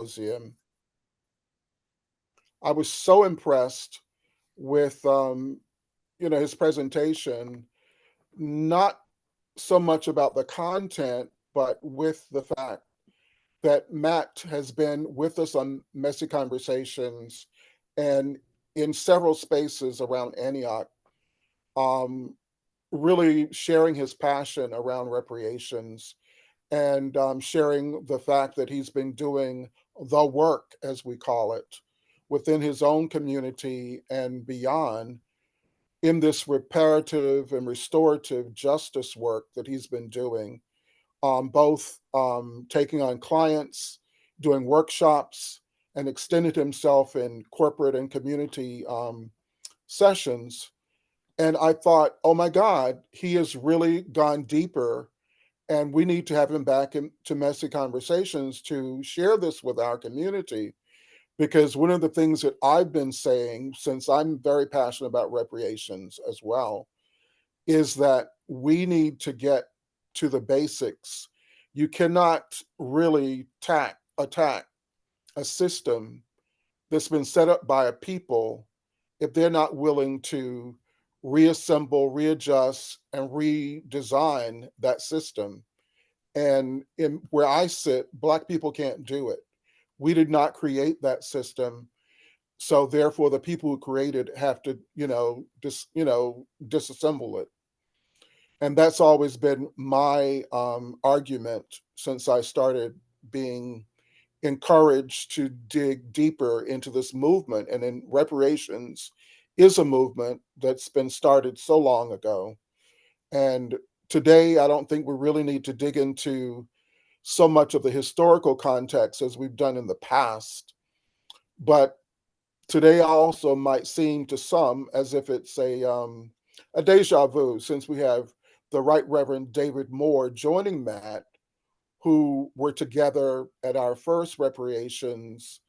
Symposium, I was so impressed with his presentation, not so much about the content, but with the fact that Matt has been with us on Messy Conversations and in several spaces around Antioch, um, really sharing his passion around reparations and sharing the fact that he's been doing the work, as we call it, within his own community and beyond in this reparative and restorative justice work that he's been doing, both taking on clients, doing workshops, and extended himself in corporate and community sessions. And I thought, oh my God, he has really gone deeper, and we need to have him back into Messy Conversations to share this with our community. Because one of the things that I've been saying, since I'm very passionate about reparations as well, is that we need to get to the basics. You cannot really attack a system that's been set up by a people if they're not willing to reassemble, readjust, and redesign that system. And in where I sit, Black people can't do it. We did not create that system. So therefore the people who created have to, disassemble it. And that's always been my argument since I started being encouraged to dig deeper into this movement. And then reparations is a movement that's been started so long ago. And today, I don't think we really need to dig into so much of the historical context as we've done in the past. But today also might seem to some as if it's a deja vu, since we have the Right Reverend David Moore joining Matt, who were together at our first reparations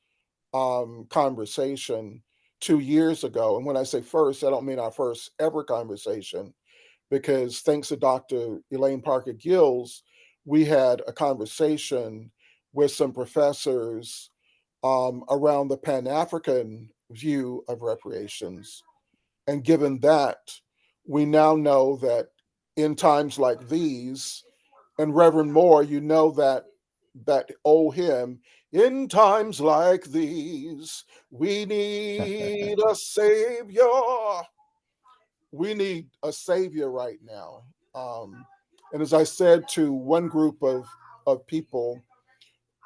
conversation 2 years ago. And when I say first, I don't mean our first ever conversation, because thanks to Dr. Elaine Parker Gills, we had a conversation with some professors around the Pan African view of reparations. And given that, we now know that in times like these, and Reverend Moore, you know that old hymn, in times like these, we need a savior. We need a savior right now. And as I said to one group of people,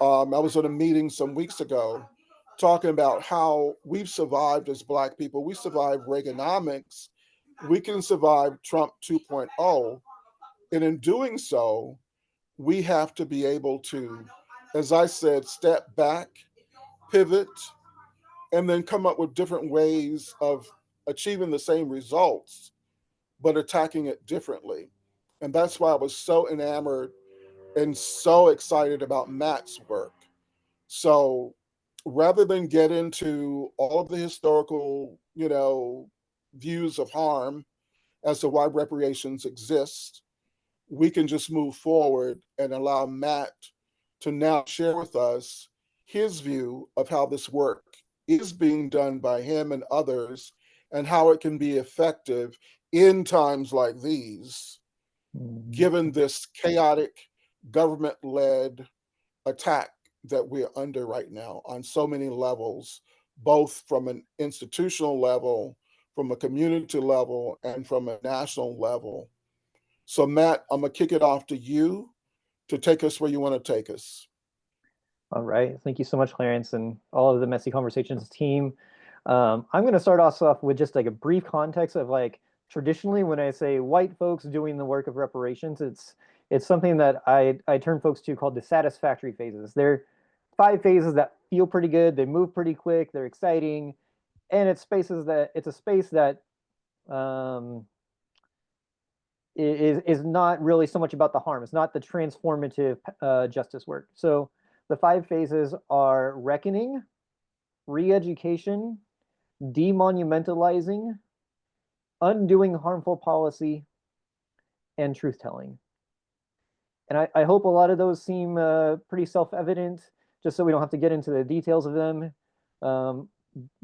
I was at a meeting some weeks ago talking about how we've survived as Black people. We survived Reaganomics. We can survive Trump 2.0. And in doing so, we have to be able to, as I said, step back, pivot, and then come up with different ways of achieving the same results, but attacking it differently. And that's why I was so enamored and so excited about Matt's work. So rather than get into all of the historical, views of harm as to why reparations exist, we can just move forward and allow Matt to now share with us his view of how this work is being done by him and others, and how it can be effective in times like these, given this chaotic government led attack that we're under right now on so many levels, both from an institutional level, from a community level, and from a national level. So, Matt, I'm going to kick it off to you to take us where you want to take us. All right. Thank you so much, Clarence, and all of the Messy Conversations team. I'm going to start us off with just like a brief context of like traditionally when I say white folks doing the work of reparations, it's something that I turn folks to called the satisfactory phases. They're 5 phases that feel pretty good. They move pretty quick. They're exciting, and it's a space that um, is not really so much about the harm. It's not the transformative justice work. So the 5 phases are reckoning, re-education, demonumentalizing, undoing harmful policy, and truth-telling. And I hope a lot of those seem pretty self-evident. just so we don't have to get into the details of them. Um,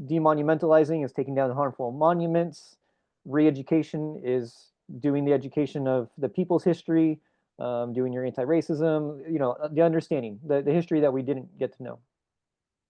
Demonumentalizing is taking down harmful monuments. Re-education is doing the education of the people's history, doing your anti-racism, the understanding, the history that we didn't get to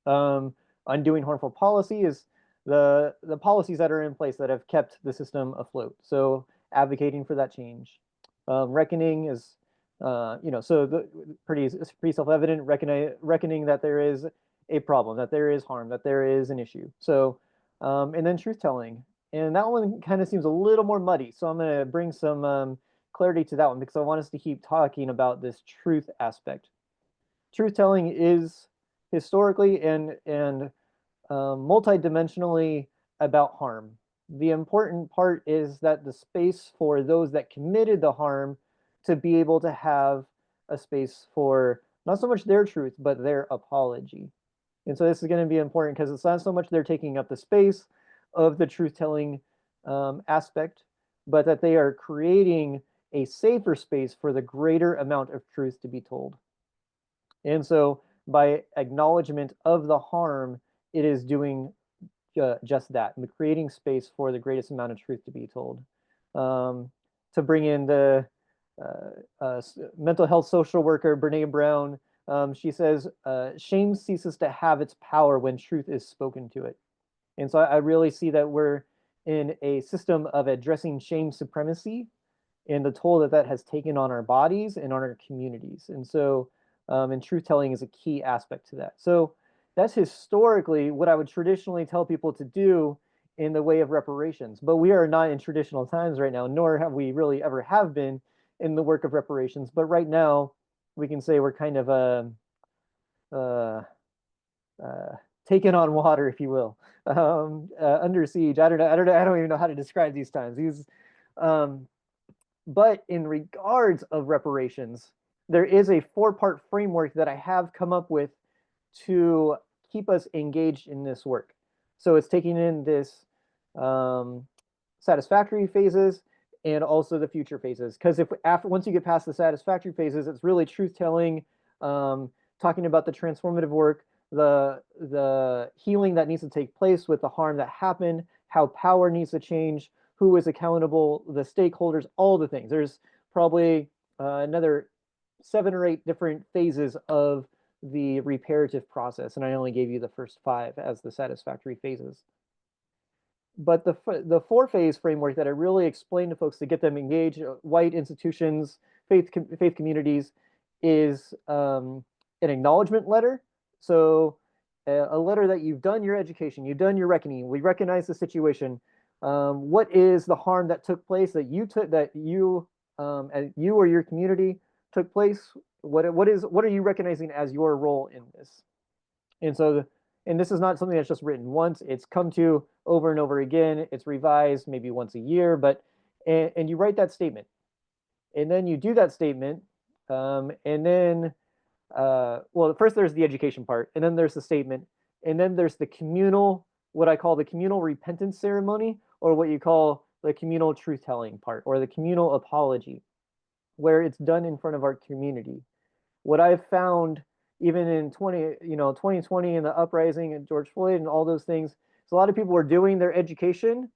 know. Undoing harmful policy is the policies that are in place that have kept the system afloat. So advocating for that change. Reckoning is, so pretty self-evident. Reckoning that there is a problem, that there is harm, that there is an issue. So, and then truth telling, and that one kind of seems a little more muddy. So I'm going to bring some clarity to that one because I want us to keep talking about this truth aspect. Truth telling is historically and multidimensionally about harm. The important part is that the space for those that committed the harm to be able to have a space for not so much their truth, but their apology. And so this is going to be important because it's not so much they're taking up the space of the truth telling aspect, but that they are creating a safer space for the greater amount of truth to be told. And so by acknowledgement of the harm, it is doing just that, creating space for the greatest amount of truth to be told. To bring in the mental health social worker, Brene Brown, she says, shame ceases to have its power when truth is spoken to it. And so I really see that we're in a system of addressing shame supremacy and the toll that that has taken on our bodies and on our communities. And so, and truth telling is a key aspect to that. So that's historically what I would traditionally tell people to do in the way of reparations. But we are not in traditional times right now, nor have we really ever have been in the work of reparations. But right now, we can say we're kind of uh, taken on water, if you will, under siege. I don't know. I don't even know how to describe these times. Um, but in regards of reparations, there is a four-part framework that I have come up with to keep us engaged in this work. So it's taking in this um, satisfactory phases and also the future phases. Because if after once you get past the satisfactory phases, it's really truth telling, talking about the transformative work, the healing that needs to take place with the harm that happened, how power needs to change, who is accountable, the stakeholders, all the things. There's probably another 7 or 8 different phases of the reparative process, and I only gave you the first 5 as the satisfactory phases. But the 4-phase framework that I really explain to folks to get them engaged, white institutions, faith communities, is an acknowledgement letter. So a letter that you've done your education, you've done your reckoning, we recognize the situation. What is the harm that took place that you or your community took place? What are you recognizing as your role in this? And so, and this is not something that's just written once. It's come to over and over again. It's revised maybe once a year, but and you write that statement, and then you do that statement, and then well, first there's the education part, and then there's the statement, and then there's the communal, what I call the communal repentance ceremony, or what you call the communal truth telling part, or the communal apology, where it's done in front of our community. What I've found, even in 2020 and the uprising and George Floyd and all those things, is a lot of people were doing their education,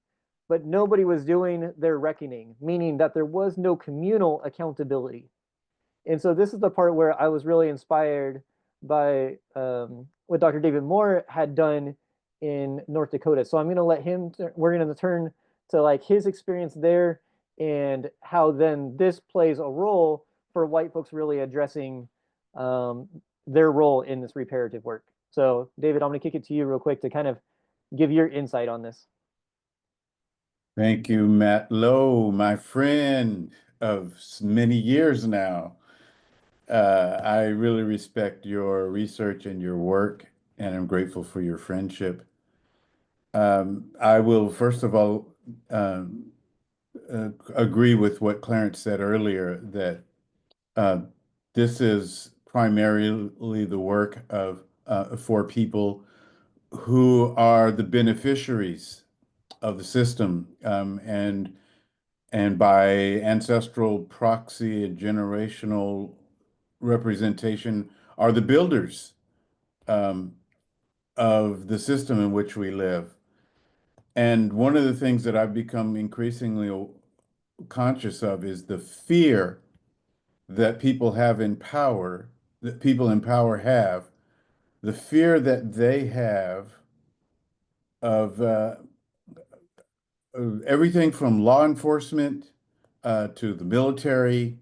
but nobody was doing their reckoning, meaning that there was no communal accountability. And so this is the part where I was really inspired by what Dr. David Moore had done in North Dakota. So I'm going to let him, we're going to turn to like his experience there and how then this plays a role for white folks really addressing their role in this reparative work. So David, I'm going to kick it to you real quick to kind of give your insight on this. Thank you, Matt Lowe, my friend of many years now. I really respect your research and your work, and I'm grateful for your friendship. I will, first of all, agree with what Clarence said earlier, that uh, this is primarily the work of for people who are the beneficiaries of the system, and by ancestral proxy and generational representation are the builders um, of the system in which we live. And one of the things that I've become increasingly conscious of is the fear that people have in power, that people in power have, the fear that they have of everything from law enforcement to the military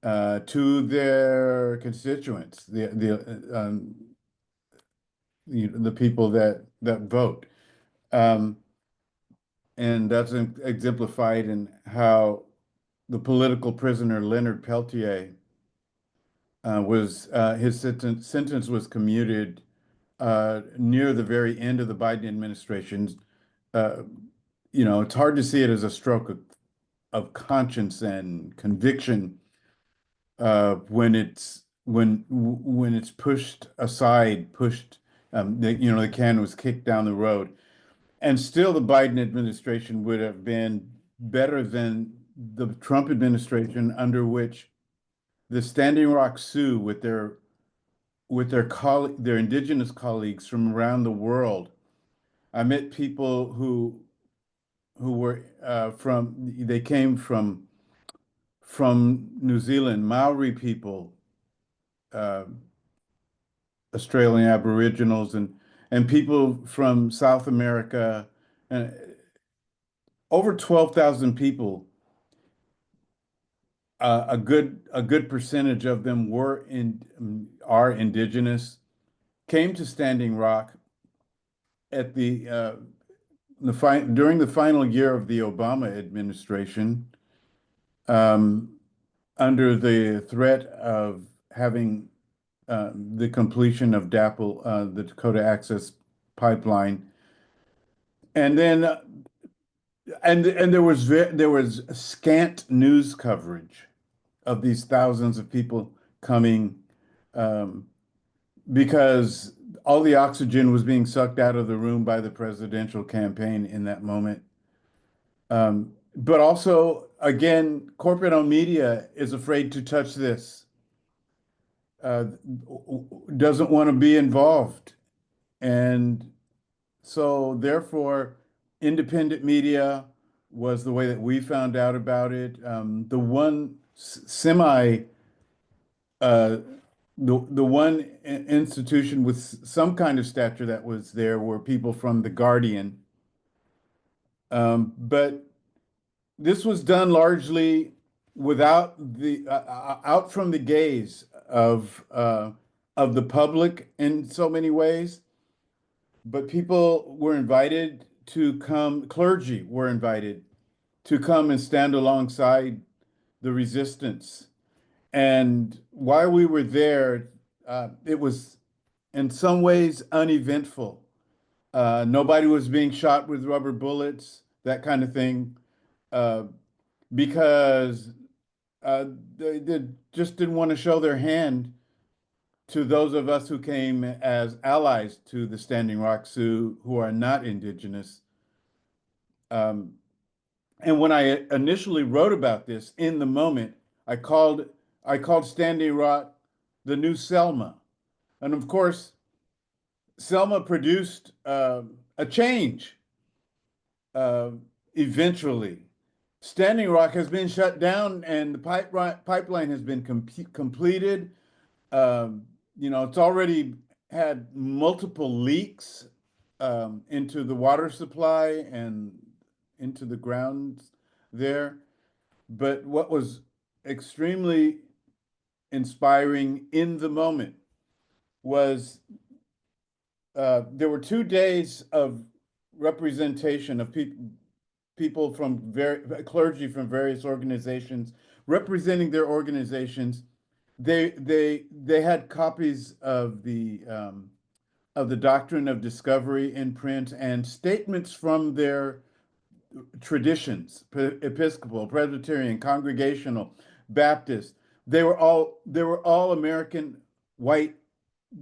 to their constituents, the people that vote. Um, and that's exemplified in how the political prisoner Leonard Peltier was his sentence was commuted near the very end of the Biden administration. Uh, it's hard to see it as a stroke of conscience and conviction when it's pushed aside, the can was kicked down the road. And still, the Biden administration would have been better than the Trump administration, under which the Standing Rock Sioux, their indigenous colleagues from around the world. I met people who were they came from New Zealand, Maori people, uh, Australian Aboriginals, and people from South America, and over 12,000 people. A good percentage of them are indigenous. Came to Standing Rock at during the final year of the Obama administration, um, under the threat of having the completion of DAPL, the Dakota Access Pipeline, and then and there was scant news coverage of these thousands of people coming, um, because all the oxygen was being sucked out of the room by the presidential campaign in that moment. But also, again, corporate-owned media is afraid to touch this, uh, doesn't want to be involved. And so, therefore, independent media was the way that we found out about it. The one semi, uh, the one institution with some kind of stature that was there were people from The Guardian. But this was done largely without the out from the gaze of the public in so many ways. But people were invited to come, clergy were invited to come and stand alongside the resistance. And while we were there, it was in some ways uneventful. Nobody was being shot with rubber bullets, that kind of thing, uh, because they just didn't want to show their hand to those of us who came as allies to the Standing Rock Sioux who are not indigenous. Um, and when I initially wrote about this in the moment, I called Standing Rock the new Selma. And of course, Selma produced a change uh, eventually. Standing Rock has been shut down and the pipeline has been completed. It's already had multiple leaks into the water supply and into the ground there. But what was extremely inspiring in the moment was there were 2 days of representation of people from clergy from various organizations representing their organizations. They had copies of the doctrine of discovery in print and statements from their traditions, Episcopal, Presbyterian, Congregational, Baptist. They were all American white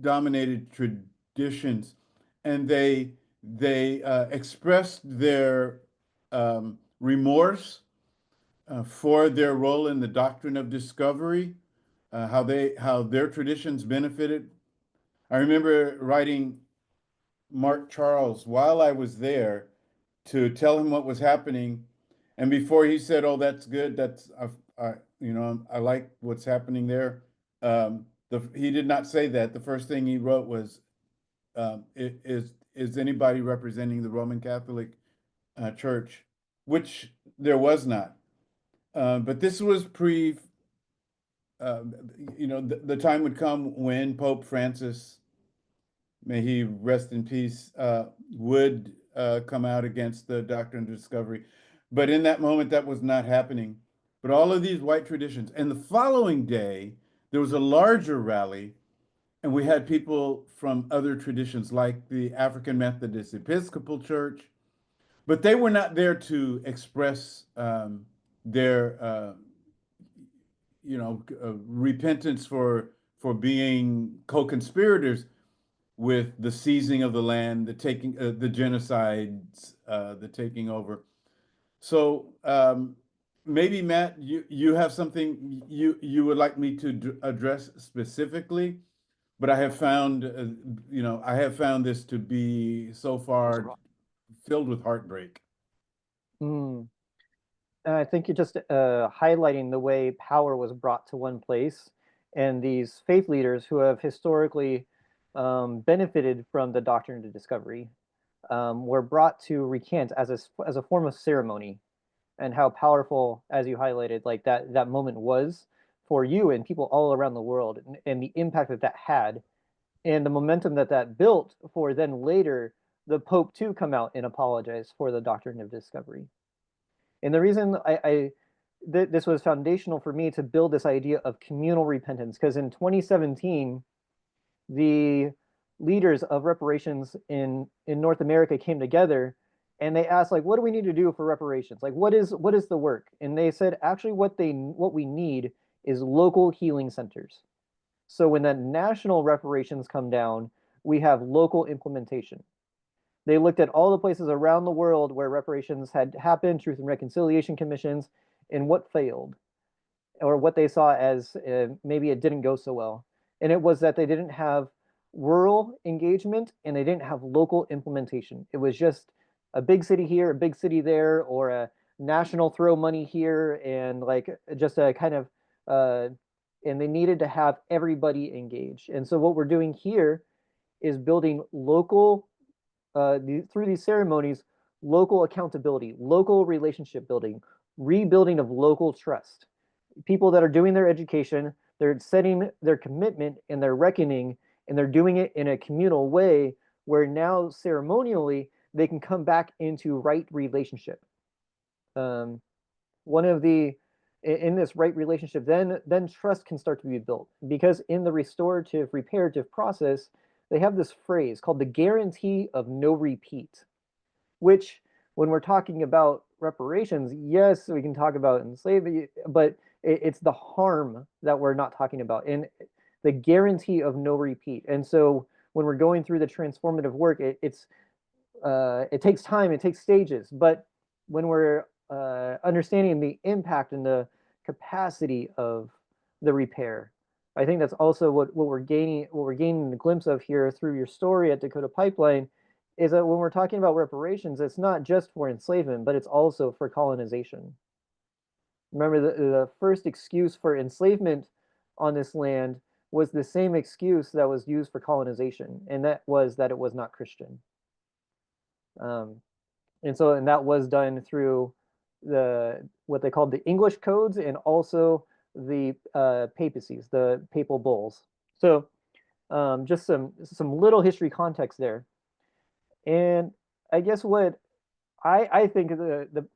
dominated traditions, and they expressed their remorse for their role in the doctrine of discovery, how their traditions benefited I remember writing Mark Charles while I was there to tell him what was happening. And before he said, "Oh, that's good. I like what's happening there." He did not say that. The first thing he wrote was, "Is anybody representing the Roman Catholic Church?" Which there was not. But this was the time would come when Pope Francis, may he rest in peace, would come out against the doctrine of discovery. But in that moment, that was not happening. But all of these white traditions. And the following day, there was a larger rally, and we had people from other traditions like the African Methodist Episcopal Church, but they were not there to express their repentance for being co-conspirators with the seizing of the land, the taking, the genocides, the taking over. So maybe Matt, you have something you would like me to address specifically, but I have found, I have found this to be so far filled with heartbreak. Mm. I think you're just highlighting the way power was brought to one place, and these faith leaders who have historically benefited from the doctrine of discovery were brought to recant as a form of ceremony, and how powerful, as you highlighted, like that moment was for you and people all around the world, and the impact that that had, and the momentum that that built for then later the Pope to come out and apologize for the doctrine of discovery. And the reason this was foundational for me to build this idea of communal repentance, because in 2017, the leaders of reparations in North America came together and they asked, like, what do we need to do for reparations? Like, what is the work? And they said, actually, what we need is local healing centers. So when the national reparations come down, we have local implementation. They looked at all the places around the world where reparations had happened, truth and reconciliation commissions, and what failed, or what they saw as maybe it didn't go so well. And it was that they didn't have rural engagement and they didn't have local implementation. It was just a big city here, a big city there, or a national throw money here, and like just a kind of, and they needed to have everybody engaged. And so what we're doing here is building local through these ceremonies, local accountability, local relationship building, rebuilding of local trust. People that are doing their education, they're setting their commitment and their reckoning, and they're doing it in a communal way where now ceremonially they can come back into right relationship. One of the in this right relationship, then trust can start to be built, because in the restorative reparative process, they have this phrase called the guarantee of no repeat, which when we're talking about reparations, yes, we can talk about enslavement, but it's the harm that we're not talking about, and the guarantee of no repeat. And so when we're going through the transformative work, it takes time, it takes stages, but when we're understanding the impact and the capacity of the repair, I think that's also what we're gaining a glimpse of here through your story at Dakota Pipeline, is that when we're talking about reparations, it's not just for enslavement, but it's also for colonization. Remember, the first excuse for enslavement on this land was the same excuse that was used for colonization, and that was that it was not Christian. And that was done through what they called the English codes, and also the papacies, the papal bulls. So just some little history context there. And I guess what I think the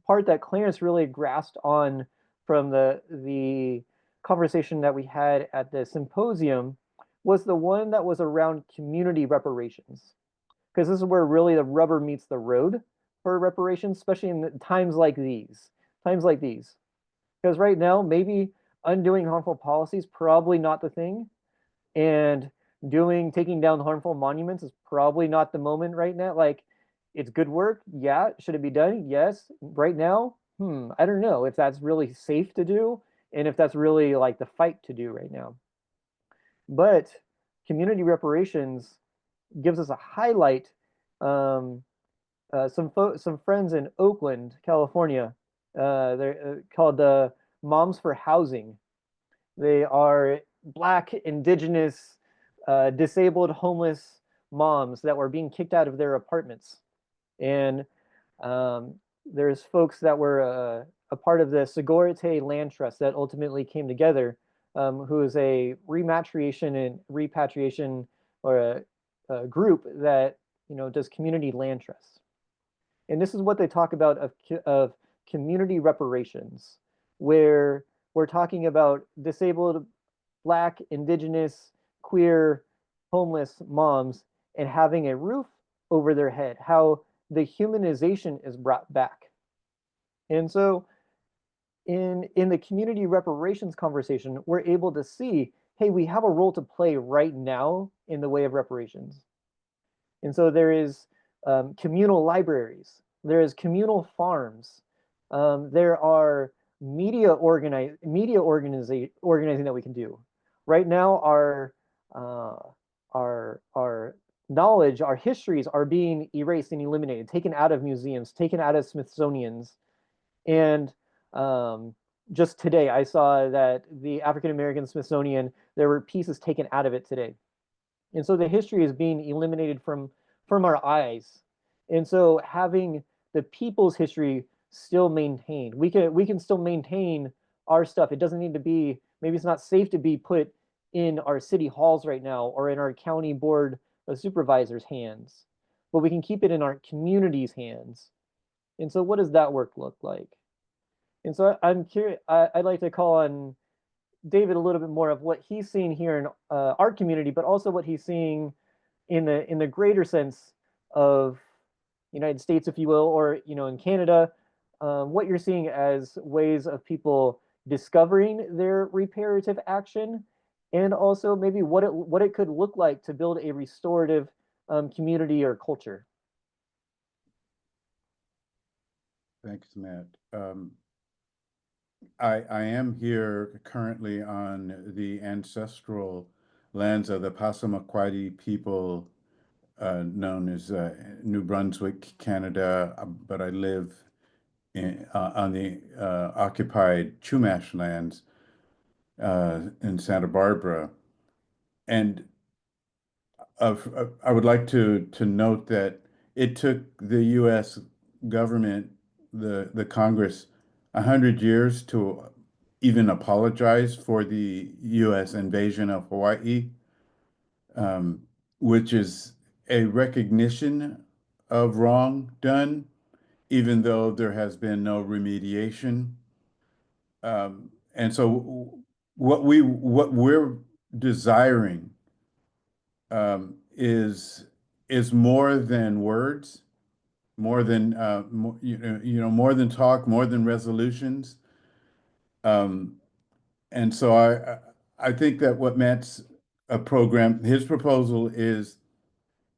part that Clarence really grasped on from the conversation that we had at the symposium was the one that was around community reparations, because this is where really the rubber meets the road for reparations, especially in times like these. Times like these. Because right now, maybe undoing harmful policies probably not the thing, and taking down harmful monuments is probably not the moment right now. Like, it's good work, yeah. Should it be done? Yes. Right now, I don't know if that's really safe to do, and if that's really like the fight to do right now. But community reparations gives us a highlight. Some friends in Oakland, California, they're called the Moms for Housing. They are Black, indigenous, disabled, homeless moms that were being kicked out of their apartments. And there's folks that were a part of the Segorite Land Trust that ultimately came together, who is a rematriation and repatriation, or a group that does community land trusts. And this is what they talk about of community reparations, where we're talking about disabled, Black, indigenous, queer, homeless moms and having a roof over their head, how the humanization is brought back. And so in the community reparations conversation, we're able to see, hey, we have a role to play right now in the way of reparations. And so there is communal libraries, there is communal farms, there are organizing that we can do. Right now, our knowledge, our histories are being erased and eliminated, taken out of museums, taken out of Smithsonian's. And just today, I saw that the African American Smithsonian, there were pieces taken out of it today. And so the history is being eliminated from our eyes. And so having the people's history still maintained, we can still maintain our stuff. It doesn't need to be, maybe it's not safe to be put in our city halls right now or in our county board of supervisors' hands, but we can keep it in our community's hands. And so what does that work look like? And so I'm curious, I'd like to call on David a little bit more of what he's seeing here in our community, but also what he's seeing in the greater sense of United States, if you will, or in Canada, what you're seeing as ways of people discovering their reparative action, and also maybe what it could look like to build a restorative community or culture. Thanks, Matt. I am here currently on the ancestral lands of the Passamaquoddy people, known as New Brunswick, Canada, but I live on the occupied Chumash lands in Santa Barbara. And I would like to note that it took the U.S. government, the Congress, 100 years to even apologize for the U.S. invasion of Hawaii, which is a recognition of wrong done, even though there has been no remediation. And so what we're desiring is more than words, more than more than talk, more than resolutions. And so I think that what Matt's program, his proposal is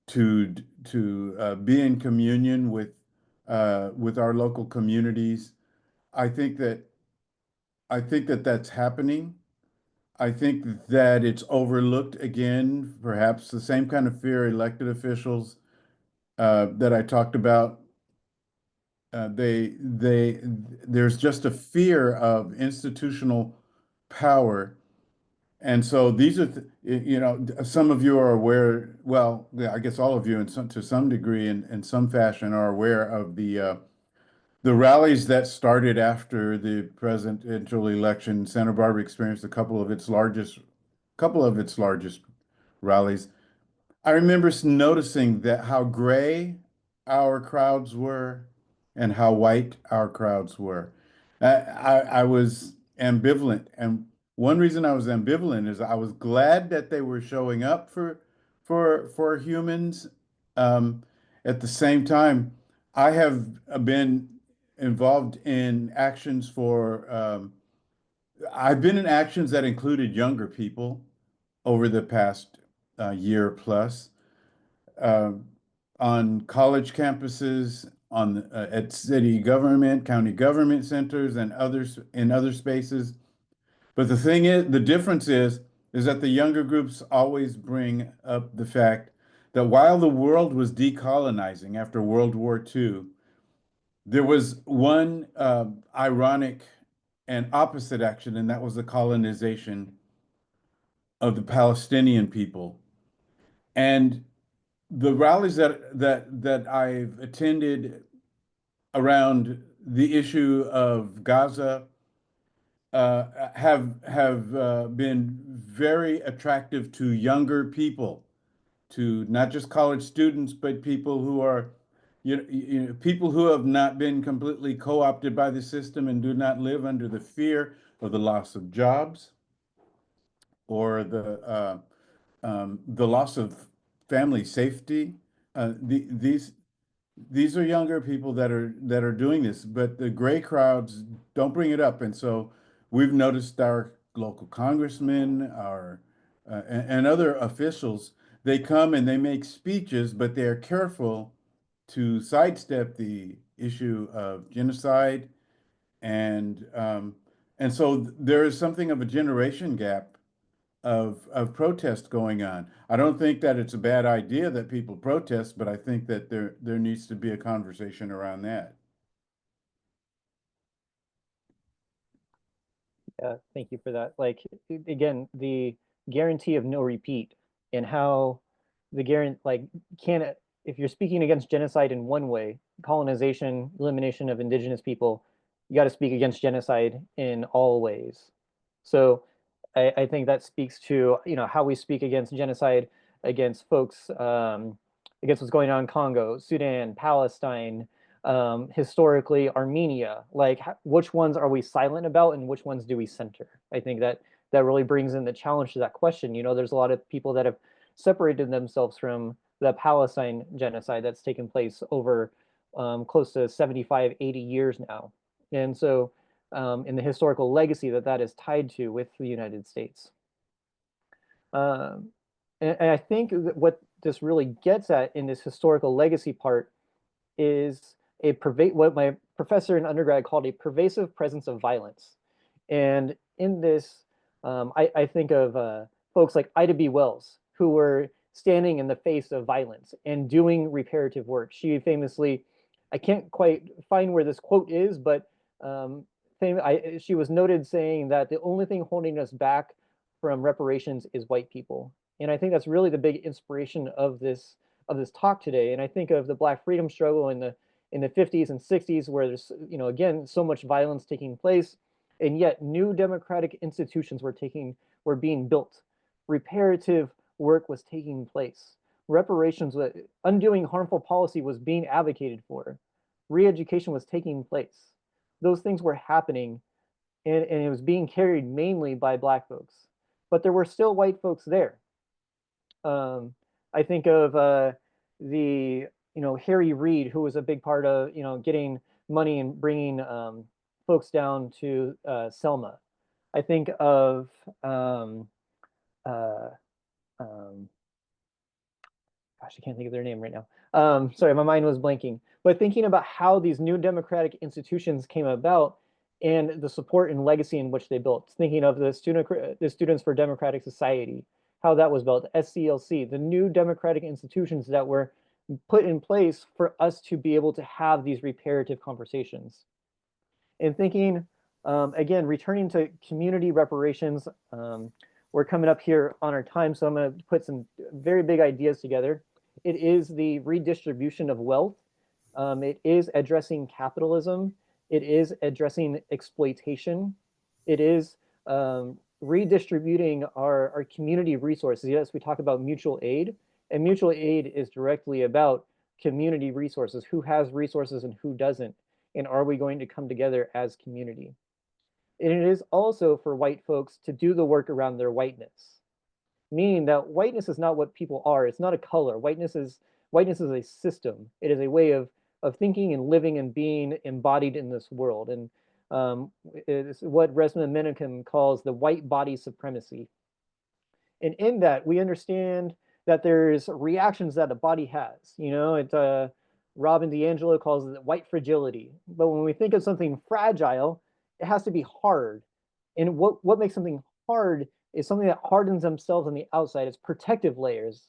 to be in communion with our local communities. I think that that's happening. I think that it's overlooked again, perhaps the same kind of fear elected officials that I talked about. There's just a fear of institutional power. And so these are, some of you are aware, well, yeah, I guess all of you to some degree in some fashion are aware of the rallies that started after the presidential election. Santa Barbara experienced a couple of its largest rallies. I remember noticing that how gray our crowds were and how white our crowds were. I was ambivalent, and one reason I was ambivalent is I was glad that they were showing up for humans. Um, at the same time, I have been involved in actions for. I've been in actions that included younger people over the past year plus, uh, on college campuses, at city government, county government centers, and others in other spaces. But the thing is, the difference is is that the younger groups always bring up the fact that while the world was decolonizing after World War II, there was one ironic and opposite action, and that was the colonization of the Palestinian people. And the rallies that I've attended around the issue of Gaza have been very attractive to younger people, to not just college students, but people who are, people who have not been completely co-opted by the system and do not live under the fear of the loss of jobs or the loss of family safety. These are younger people that are doing this, but the gray crowds don't bring it up. And so we've noticed our local congressmen, our and other officials, they come and they make speeches, but they are careful to sidestep the issue of genocide. And and so there is something of a generation gap of protest going on. I don't think that it's a bad idea that people protest, but I think that there needs to be a conversation around that. Yeah, thank you for that. Like, again, the guarantee of no repeat and how the guarantee, like, can it, if you're speaking against genocide in one way, colonization, elimination of indigenous people, you got to speak against genocide in all ways. So I think that speaks to, how we speak against genocide, against folks, against what's going on in Congo, Sudan, Palestine, historically Armenia. Like, which ones are we silent about and which ones do we center? I think that really brings in the challenge to that question. There's a lot of people that have separated themselves from the Palestine genocide that's taken place over close to 75, 80 years now. And so in the historical legacy that is tied to with the United States. And I think that what this really gets at in this historical legacy part is what my professor in undergrad called a pervasive presence of violence. And in this, I think of folks like Ida B. Wells, who were standing in the face of violence and doing reparative work. She famously, I can't quite find where this quote is, but she was noted saying that the only thing holding us back from reparations is white people. And I think that's really the big inspiration of this talk today. And I think of the Black freedom struggle in the 50s and 60s, where there's, again, so much violence taking place, and yet new democratic institutions were being built. Reparative work was taking place. Reparations, undoing harmful policy was being advocated for. Re-education was taking place. Those things were happening, and it was being carried mainly by Black folks. But there were still white folks there. I think of the Harry Reid, who was a big part of getting money and bringing folks down to Selma. I think of gosh, I can't think of their name right now. Sorry, my mind was blanking. But thinking about how these new democratic institutions came about and the support and legacy in which they built. Thinking of the Students for Democratic Society, how that was built, SCLC, the new democratic institutions that were put in place for us to be able to have these reparative conversations. And thinking, again, returning to community reparations, we're coming up here on our time, so I'm going to put some very big ideas together. It is the redistribution of wealth. It is addressing capitalism. It is addressing exploitation. It is redistributing our community resources. Yes, we talk about mutual aid, and mutual aid is directly about community resources. Who has resources and who doesn't? And are we going to come together as community? And it is also for white folks to do the work around their whiteness, meaning that whiteness is not what people are. It's not a color. Whiteness is a system. It is a way of thinking and living and being embodied in this world. And it's what Resmaa Menakem calls the white body supremacy. And in that, we understand that there's reactions that a body has. Robin DiAngelo calls it white fragility. But when we think of something fragile, it has to be hard. And what makes something hard is something that hardens themselves on the outside. It's protective layers.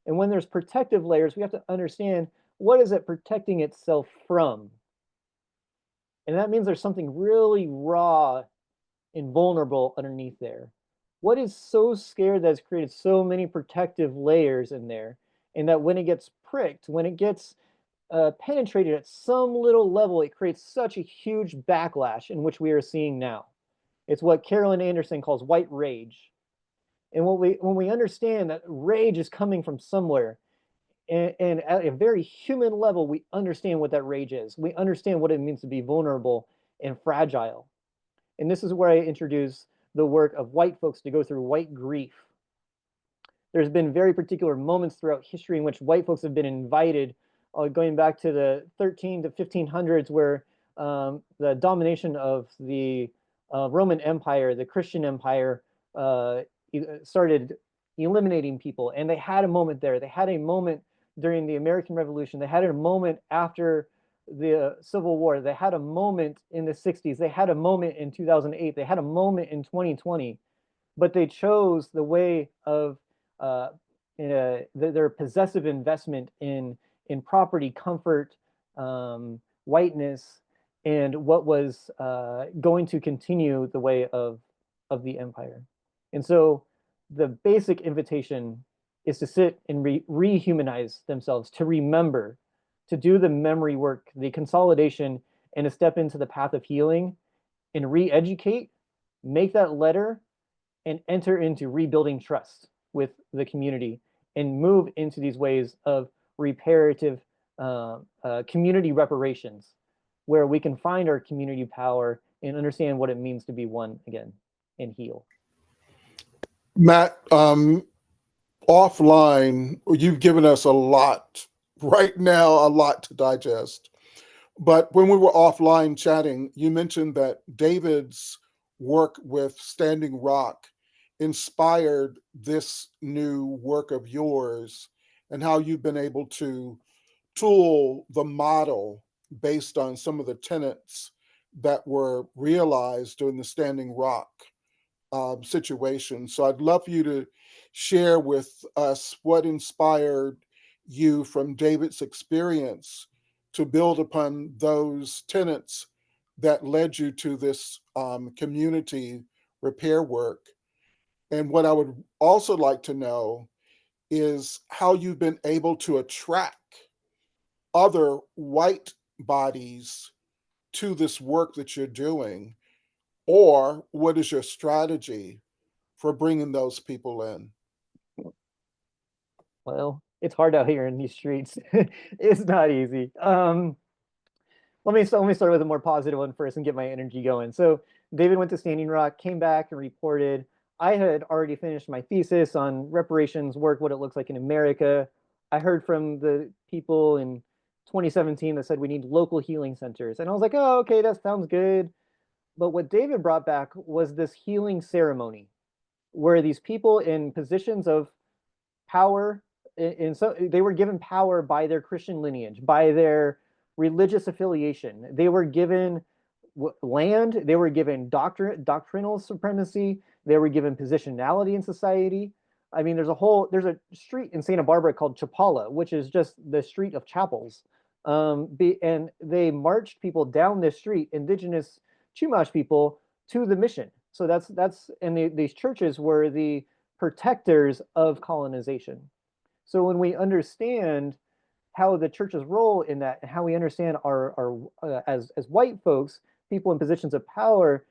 And when there's protective layers, we have to understand, what is it protecting itself from? And that means there's something really raw and vulnerable underneath there. What is so scared that it's created so many protective layers in there, and that when it gets pricked, when it gets penetrated at some little level, it creates such a huge backlash, in which we are seeing now. It's what Carolyn Anderson calls white rage. And when we understand that rage is coming from somewhere, and at a very human level, we understand what that rage is. We understand what it means to be vulnerable and fragile. And this is where I introduce the work of white folks to go through white grief. There's been very particular moments throughout history in which white folks have been invited, going back to the 13 to 1500s, where the domination of the Roman Empire, the Christian Empire, started eliminating people. And they had a moment there. They had a moment during the American Revolution. They had a moment after the Civil War. They had a moment in the 60s. They had a moment in 2008. They had a moment in 2020. But they chose the way of their possessive investment in property, comfort, whiteness, and what was going to continue the way of the empire. And so the basic invitation is to sit and rehumanize themselves, to remember, to do the memory work, the consolidation, and to step into the path of healing and re-educate, make that letter, and enter into rebuilding trust with the community and move into these ways of reparative community reparations, where we can find our community power and understand what it means to be one again and heal. Matt, offline, you've given us a lot right now, a lot to digest. But when we were offline chatting, you mentioned that David's work with Standing Rock inspired this new work of yours, and how you've been able to tool the model based on some of the tenets that were realized during the Standing Rock situation. So I'd love for you to share with us what inspired you from David's experience to build upon those tenets that led you to this community repair work. And what I would also like to know is how you've been able to attract other white bodies to this work that you're doing, or what is your strategy for bringing those people in? Well, it's hard out here in these streets. It's not easy. Let me start with a more positive one first and get my energy going. So David went to Standing Rock, came back and reported. I had already finished my thesis on reparations work, what it looks like in America. I heard from the people in 2017 that said we need local healing centers. And I was like, oh, okay, that sounds good. But what David brought back was this healing ceremony where these people in positions of power, and so they were given power by their Christian lineage, by their religious affiliation. They were given land, they were given doctrinal supremacy, they were given positionality in society. I mean, there's a street in Santa Barbara called Chapala, which is just the street of chapels. And they marched people down this street, indigenous Chumash people, to the mission. So these churches were the protectors of colonization. So when we understand how the church's role in that, and how we understand our as white folks, people in positions of power,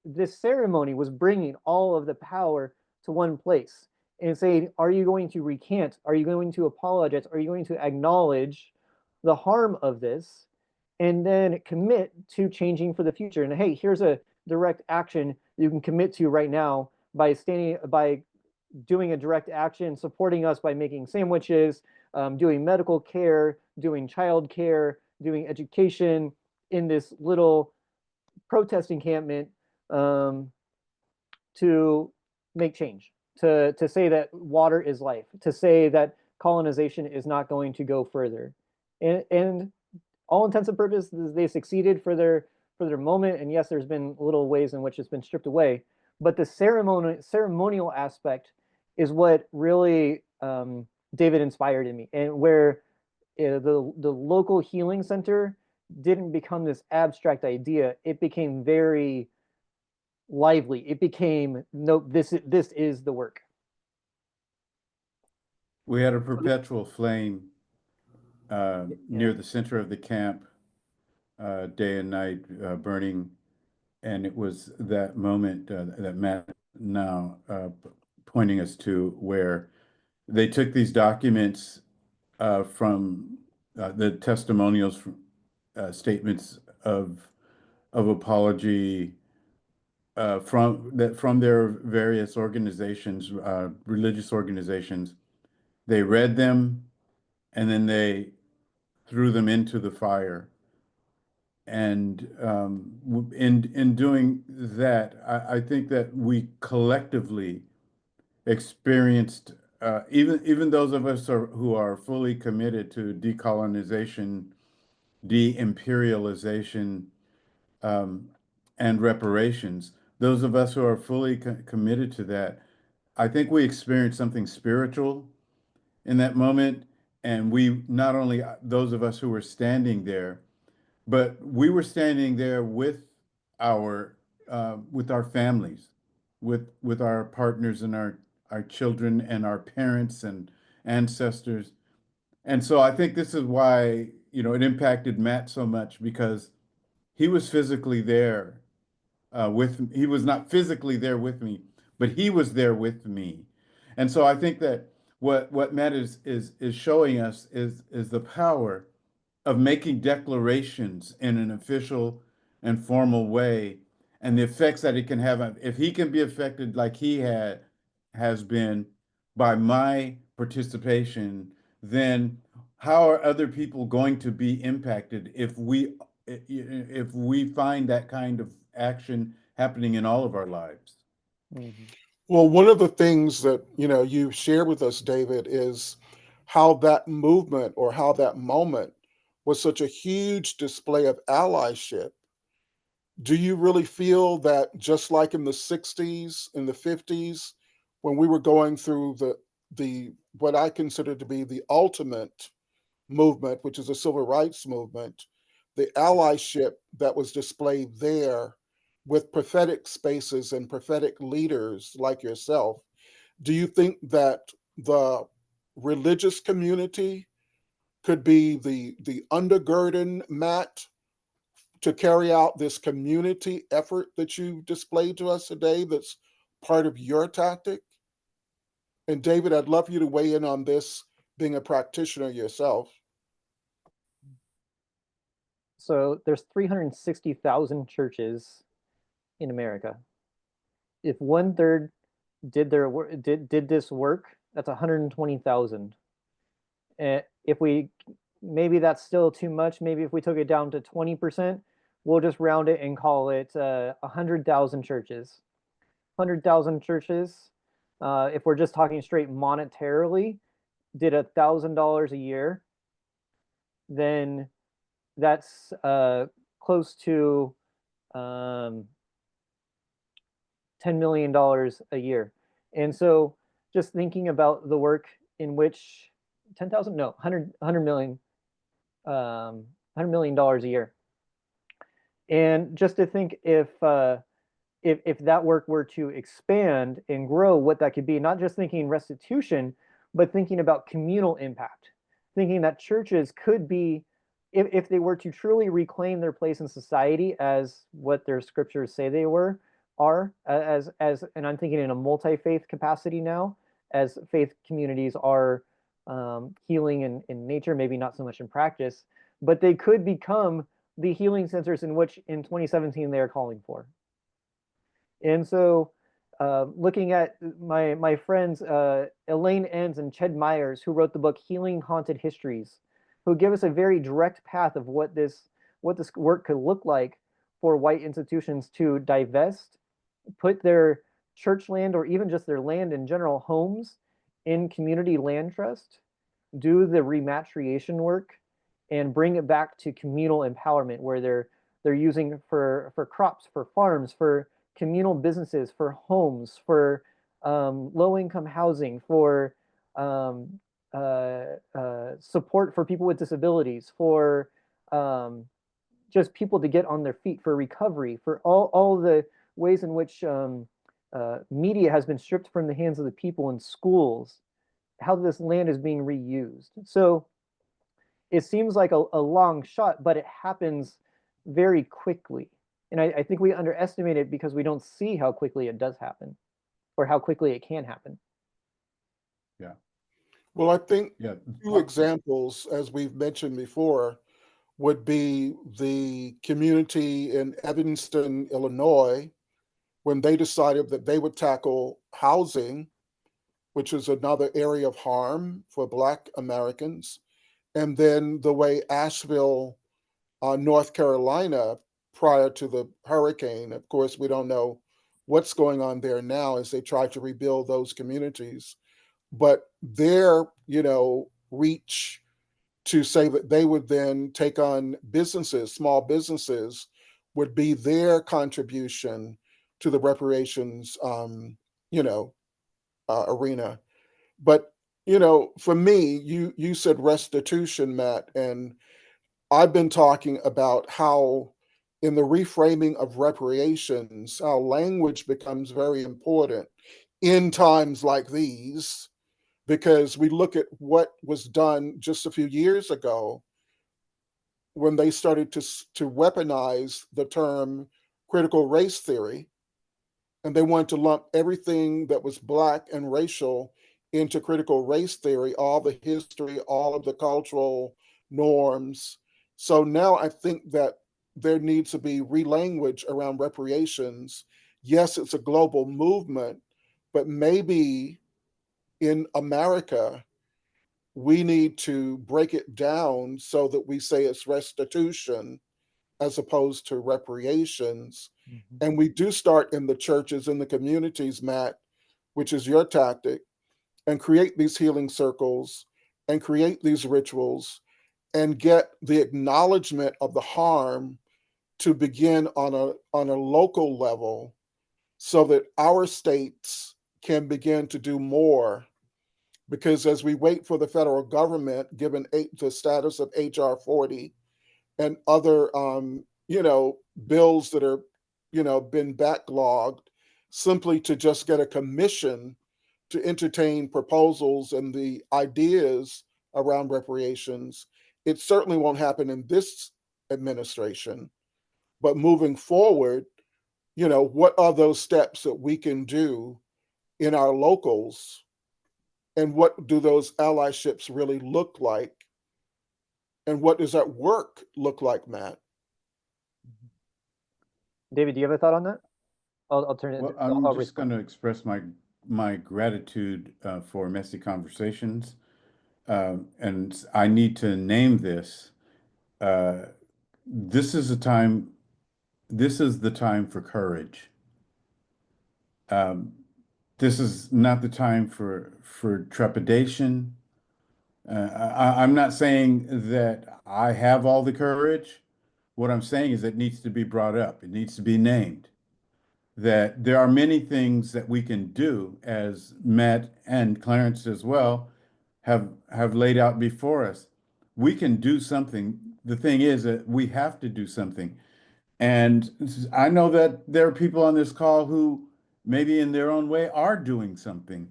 this ceremony was bringing all of the power to one place and saying, are you going to recant? Are you going to apologize? Are you going to acknowledge the harm of this, and then commit to changing for the future? And hey, here's a direct action you can commit to right now by doing a direct action, supporting us by making sandwiches, doing medical care, doing child care, doing education in this little protest encampment, to make change, to say that water is life, to say that colonization is not going to go further. And all intents and purposes, they succeeded for their moment. And yes, there's been little ways in which it's been stripped away, but the ceremonial aspect is what really David inspired in me, and where the local healing center didn't become this abstract idea. It became very lively. It became, no, this is the work. We had a perpetual flame near Yeah. the center of the camp, day and night, burning. And it was that moment that Matt now pointing us to, where they took these documents from the testimonials, statements of apology from their various organizations, religious organizations. They read them, and then they threw them into the fire. And in doing that, I think that we collectively experienced, even those of us who are fully committed to decolonization, de-imperialization, um, and reparations, those of us who are fully committed to that, I think we experienced something spiritual in that moment. And we, not only those of us who were standing there, but we were standing there our with our families, with our partners and our children and our parents and ancestors. And so I think this is why, it impacted Matt so much, because he was physically there he was not physically there with me, but he was there with me. And so I think that what Matt is showing us is the power of making declarations in an official and formal way, and the effects that it can have. If he can be affected like has been by my participation, then how are other people going to be impacted if we find that kind of action happening in all of our lives? Mhm. Well, one of the things that, you shared with us, David, is how that movement or how that moment was such a huge display of allyship. Do you really feel that, just like in the 60s, in the 50s, when we were going through the what I consider to be the ultimate movement, which is the civil rights movement, the allyship that was displayed there with prophetic spaces and prophetic leaders like yourself, do you think that the religious community could be the undergirding mat to carry out this community effort that you displayed to us today, that's part of your tactic? And David, I'd love you to weigh in on this, being a practitioner yourself. So there's 360,000 churches in America. If one third did their work, did this work, that's 120,000. And if we, maybe that's still too much. Maybe if we took it down to 20%, we'll just round it and call it 100,000 churches. 100,000 churches. If we're just talking straight monetarily, did $1,000 a year, then that's close to $10 million a year. And so just thinking about the work in which 10,000, no, 100 million, $100 million a year. And just to think if that work were to expand and grow, what that could be, not just thinking restitution, but thinking about communal impact, thinking that churches could be, if they were to truly reclaim their place in society as what their scriptures say they and I'm thinking in a multi-faith capacity now, as faith communities are healing in nature, maybe not so much in practice, but they could become the healing centers in which in 2017 they are calling for. And so looking at my friends Elaine Enns and Ched Myers, who wrote the book Healing Haunted Histories, who give us a very direct path of what this work could look like for white institutions to divest, put their church land or even just their land in general, homes, in community land trust, do the rematriation work, and bring it back to communal empowerment, where they're using for crops, for farms, for communal businesses, for homes, for low-income housing, for um, support for people with disabilities, for just people to get on their feet, for recovery, for all the ways in which media has been stripped from the hands of the people in schools, how this land is being reused. So it seems like a long shot, but it happens very quickly. And I think we underestimate it because we don't see how quickly it does happen or how quickly it can happen. Yeah. Well, I think Yeah. two examples, as we've mentioned before, would be the community in Evanston, Illinois, when they decided that they would tackle housing, which is another area of harm for Black Americans, and then the way Asheville, North Carolina, prior to the hurricane, of course, we don't know what's going on there now as they try to rebuild those communities, but their, reach to say that they would then take on businesses, small businesses, would be their contribution to the reparations, you know, arena. But for me, you said restitution, Matt, and I've been talking about how in the reframing of reparations, how language becomes very important in times like these, because we look at what was done just a few years ago when they started to weaponize the term critical race theory, and they wanted to lump everything that was Black and racial into critical race theory, all the history, all of the cultural norms. So now I think that there needs to be relanguage around reparations. Yes, it's a global movement, but maybe in America, we need to break it down so that we say it's restitution as opposed to reparations. Mhm. And we do start in the churches, in the communities, Matt, which is your tactic, and create these healing circles and create these rituals and get the acknowledgement of the harm to begin on a local level so that our states can begin to do more. Because as we wait for the federal government, given the status of HR 40 and other bills that are been backlogged, simply to just get a commission to entertain proposals and the ideas around reparations, it certainly won't happen in this administration. But moving forward, what are those steps that we can do in our locals, and what do those allyships really look like, and what does that work look like, Matt? David, do you have a thought on that? I'll turn it Well, into, I'm I'll just respond. going to express my gratitude for Messy Conversations, and I need to name this. Uh, this is a time. This is the time for courage. Um, this is not the time for trepidation. I'm not saying that I have all the courage. What I'm saying is it needs to be brought up. It needs to be named. That there are many things that we can do, as Matt and Clarence as well have laid out before us. We can do something. The thing is that we have to do something. And I know that there are people on this call who maybe in their own way are doing something.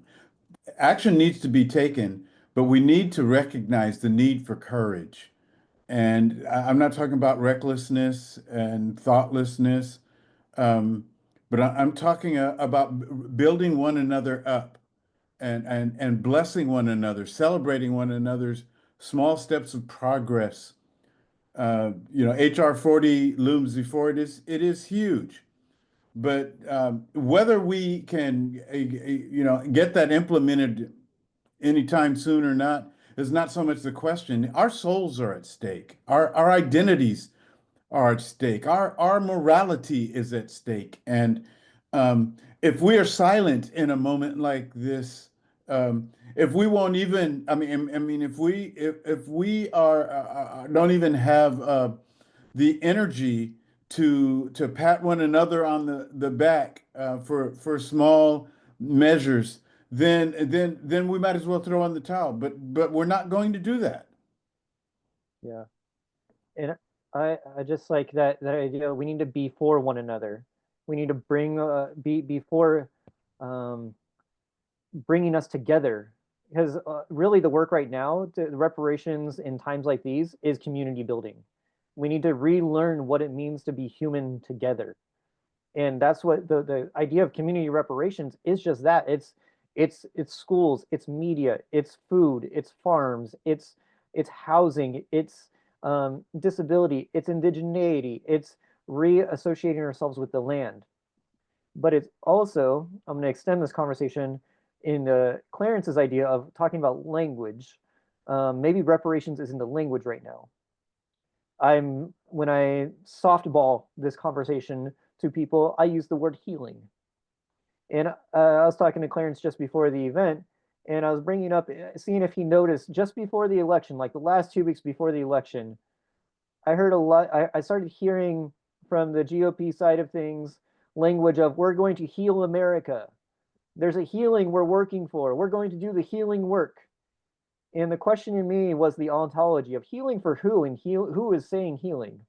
Action needs to be taken, but we need to recognize the need for courage. And I'm not talking about recklessness and thoughtlessness. Um, but I'm talking about building one another up and blessing one another, celebrating one another's small steps of progress. HR 40 looms before it is huge. But whether we can, get that implemented anytime soon or not is not so much the question. Our souls are at stake. Our identities are at stake. Our morality is at stake. And if we are silent in a moment like this, if we won't even, if we are don't even have the energy to pat one another on the back for small measures, then we might as well throw in the towel. But we're not going to do that. Yeah. And I just like that idea. We need to be for one another. We need to be before bringing us together, because really the work right now, the reparations in times like these, is community building. We need to relearn what it means to be human together, and that's what the idea of community reparations is. Just that. It's schools, it's media, it's food, it's farms, it's housing, it's disability, it's indigeneity, it's reassociating ourselves with the land. But it's also, I'm going to extend this conversation in Clarence's idea of talking about language. Maybe reparations isn't the language right now. When I softball this conversation to people, I use the word healing. And I was talking to Clarence just before the event, and I was bringing up, seeing if he noticed just before the election, like the last 2 weeks before the election, I heard a lot. I started hearing from the GOP side of things language of, we're going to heal America. There's a healing we're working for. We're going to do the healing work. And the question in me was the ontology of healing for who, and who is saying healing.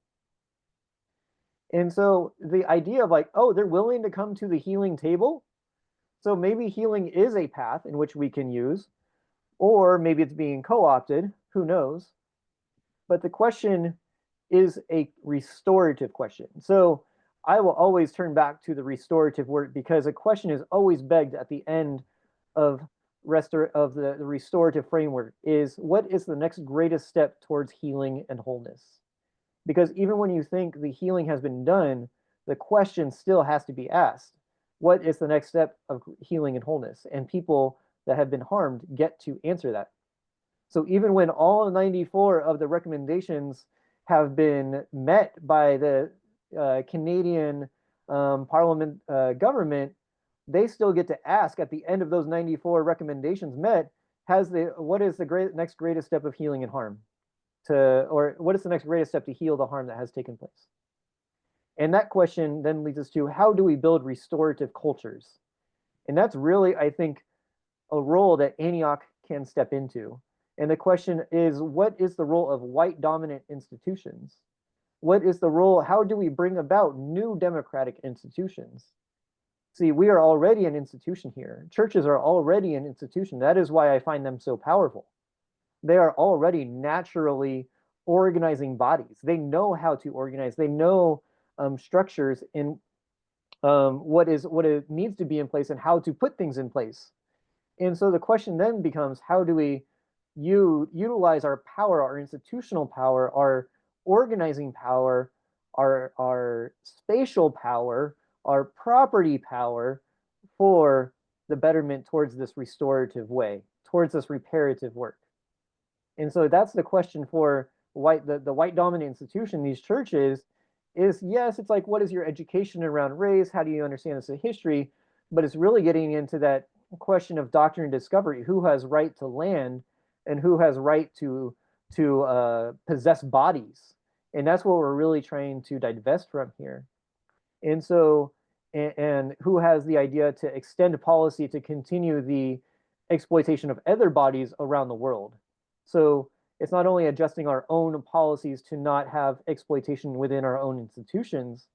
And so the idea of like, oh, they're willing to come to the healing table. So maybe healing is a path in which we can use, or maybe it's being co-opted, who knows? But the question is a restorative question. So I will always turn back to the restorative work, because a question is always begged at the end of the restorative framework is, what is the next greatest step towards healing and wholeness? Because even when you think the healing has been done, the question still has to be asked. What is the next step of healing and wholeness? And people that have been harmed get to answer that. So even when all 94 of the recommendations have been met by the Canadian Parliament government, they still get to ask at the end of those 94 recommendations met, what is the next greatest step of healing and harm? Or what is the next greatest step to heal the harm that has taken place? And that question then leads us to, how do we build restorative cultures? And that's really, I think, a role that Antioch can step into. And the question is, what is the role of white dominant institutions? What is the role? How do we bring about new democratic institutions? See, we are already an institution here. Churches are already an institution. That is why I find them so powerful. They are already naturally organizing bodies. They know how to organize. They know structures in what it needs to be in place and how to put things in place. And so the question then becomes, how do we utilize our power, our institutional power, our organizing power, our spatial power, our property power, for the betterment towards this restorative way, towards this reparative work? And so that's the question for the white dominant institution, these churches, is, yes, it's like, what is your education around race? How do you understand this history? But it's really getting into that question of doctrine and discovery. Who has right to land, and who has right to possess bodies? And that's what we're really trying to divest from here. And so, and who has the idea to extend policy to continue the exploitation of other bodies around the world? So it's not only adjusting our own policies to not have exploitation within our own institutions,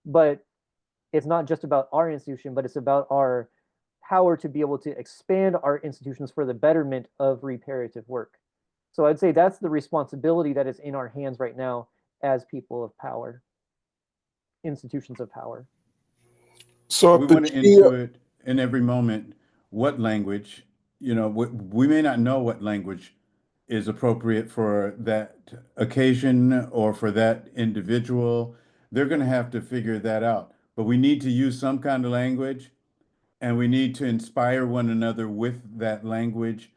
but it's not just about our institution, but it's about our power to be able to expand our institutions for the betterment of reparative work. So I'd say that's the responsibility that is in our hands right now as people of power, institutions of power. So we want to intuit in every moment what language, we may not know what language is appropriate for that occasion or for that individual. They're going to have to figure that out. But we need to use some kind of language, and we need to inspire one another with that language,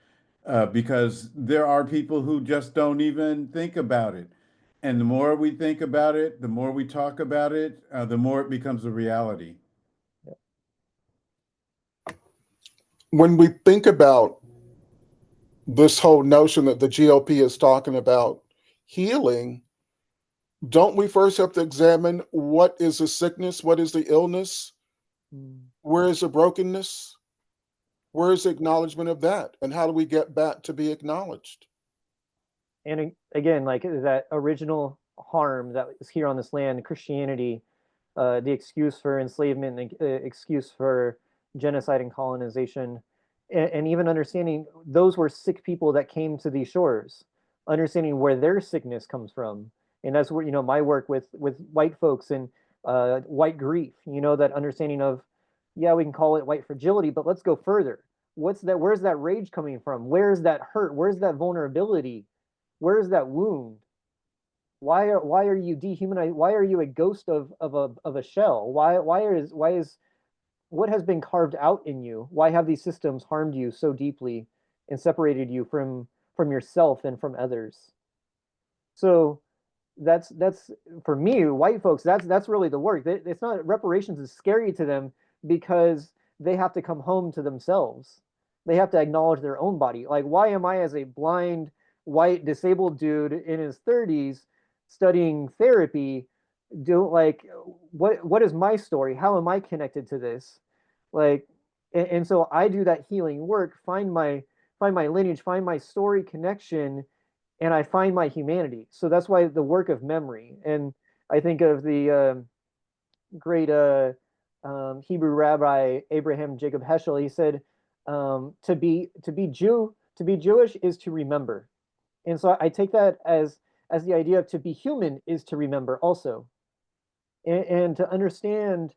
because there are people who just don't even think about it. And the more we think about it, the more we talk about it, the more it becomes a reality. When we think about this whole notion that the GOP is talking about healing, don't we first have to examine what is the sickness, what is the illness, where is the brokenness, where is the acknowledgement of that, and how do we get back to be acknowledged? And again, like that original harm that is here on this land, Christianity, the excuse for enslavement, the excuse for genocide and colonization, and even understanding those were sick people that came to these shores, understanding where their sickness comes from. And that's where, my work with white folks and white grief, that understanding of, yeah, we can call it white fragility, but let's go further. What's that? Where's that rage coming from? Where's that hurt? Where's that vulnerability? Where's that wound? Why are you dehumanized? Why are you a ghost of a shell? Why is what has been carved out in you? Why have these systems harmed you so deeply and separated you from yourself and from others? So that's for me, white folks. That's really the work. It's not reparations is scary to them because they have to come home to themselves. They have to acknowledge their own body. Like, why am I, as a blind white disabled dude in his 30s studying therapy, do like what is my story? How am I connected to this? Like, and so I do that healing work, find my lineage, find my story connection, and I find my humanity. So that's why the work of memory. And I think of the great Hebrew rabbi Abraham Jacob Heschel. He said, to be Jewish is to remember. And so I take that as the idea of to be human is to remember also, and to understand.